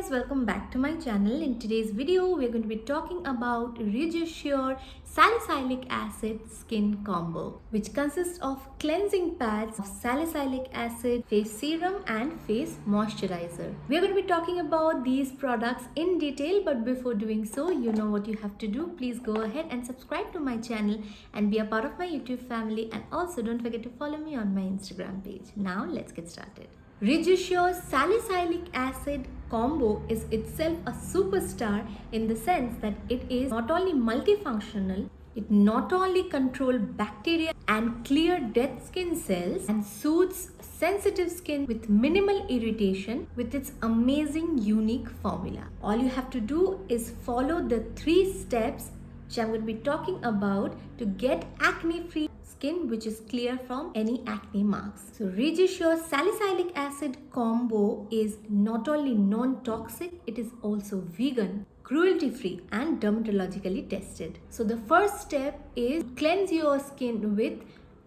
guys, welcome back to my channel. In today's video, we're going to be talking about Regisure Salicylic Acid Skin Combo, which consists of cleansing pads of salicylic acid, face serum and face moisturizer. We're going to be talking about these products in detail, but before doing so, you know what you have to do. Please go ahead and subscribe to my channel and be a part of my YouTube family, and also don't forget to follow me on my Instagram page. Now let's get started. Regisure Salicylic Acid Combo is itself a superstar in the sense that it is not only multifunctional, it not only controls bacteria and clear dead skin cells and soothes sensitive skin with minimal irritation with its amazing unique formula. All you have to do is follow the 3 steps which I'm going to be talking about to get acne-free skin which is clear from any acne marks. So Regisure Salicylic Acid Combo is not only non-toxic, it is also vegan, cruelty-free and dermatologically tested. So the first step is cleanse your skin with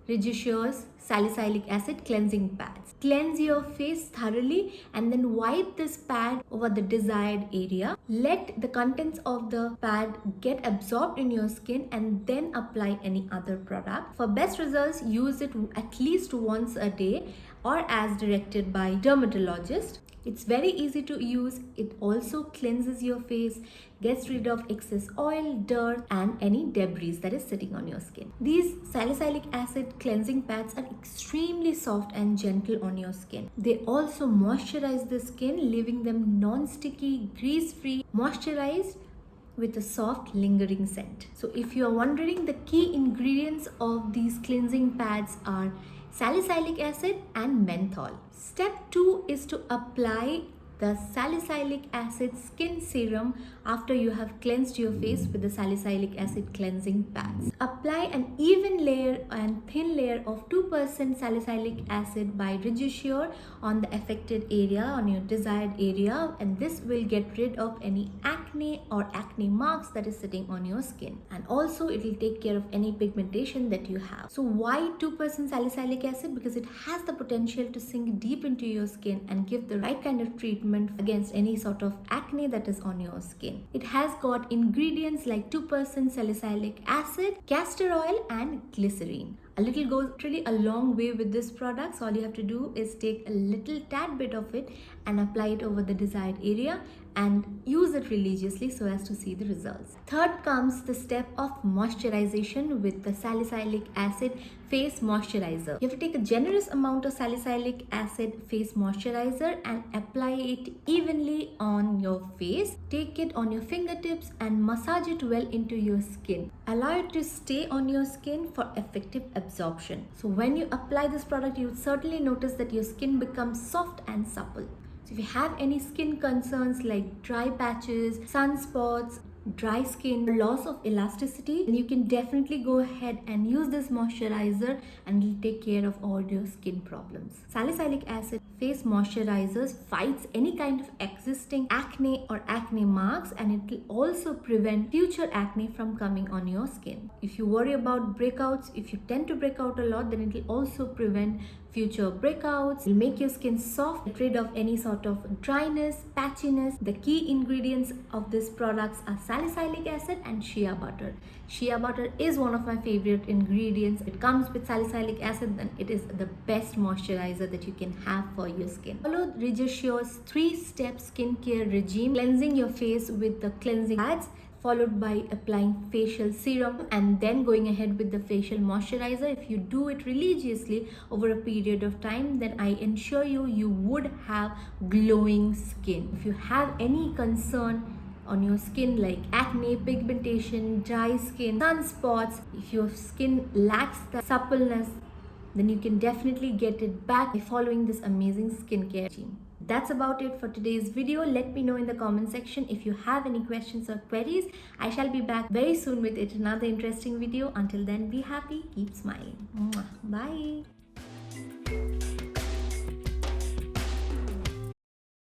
Regisure's salicylic acid cleansing pads. Cleanse your face thoroughly and then wipe this pad over the desired area. Let the contents of the pad get absorbed in your skin and then apply any other product. For best results, use it at least once a day or as directed by dermatologist. It's very easy to use. It also cleanses your face, gets rid of excess oil, dirt and any debris that is sitting on your skin. These salicylic acid cleansing pads are extremely soft and gentle on your skin. They also moisturize the skin, leaving them non-sticky, grease-free, moisturized with a soft lingering scent. So if you are wondering, the key ingredients of these cleansing pads are salicylic acid and menthol. Step 2 is to apply the salicylic acid skin serum after you have cleansed your face with the salicylic acid cleansing pads. Apply an even layer and thin layer of 2% salicylic acid by Regisure on the affected area, on your desired area, and this will get rid of any acne or acne marks that is sitting on your skin, and also it will take care of any pigmentation that you have. So why 2% salicylic acid? Because it has the potential to sink deep into your skin and give the right kind of treatment against any sort of acne that is on your skin. It has got ingredients like 2% salicylic acid, castor oil and glycerine. A little goes really a long way with this product. So all you have to do is take a little tad bit of it and apply it over the desired area and use it religiously so as to see the results. Third comes the step of moisturization with the salicylic acid face moisturizer. You have to take a generous amount of salicylic acid face moisturizer and apply it evenly on your face. Take it on your fingertips and massage it well into your skin. Allow it to stay on your skin for effective absorption. So when you apply this product, you will certainly notice that your skin becomes soft and supple. So if you have any skin concerns like dry patches, sunspots, dry skin, loss of elasticity, then you can definitely go ahead and use this moisturizer and it will take care of all your skin problems. Salicylic acid face moisturizers fights any kind of existing acne or acne marks, and it will also prevent future acne from coming on your skin. If you worry about breakouts, if you tend to break out a lot, then it will also prevent future breakouts. It will make your skin soft, get rid of any sort of dryness, patchiness. The key ingredients of these products are salicylic acid and shea butter. Shea butter is one of my favorite ingredients. It comes with salicylic acid, then it is the best moisturizer that you can have for your skin. Follow Regisure's 3-step skincare regime, cleansing your face with the cleansing pads, followed by applying facial serum and then going ahead with the facial moisturizer. If you do it religiously over a period of time, then I ensure you would have glowing skin. If you have any concern on your skin like acne, pigmentation, dry skin, sunspots, if your skin lacks the suppleness, then you can definitely get it back by following this amazing skincare regime. That's about it for today's video. Let me know in the comment section if you have any questions or queries. I shall be back very soon with another interesting video. Until then, be happy, keep smiling. Bye.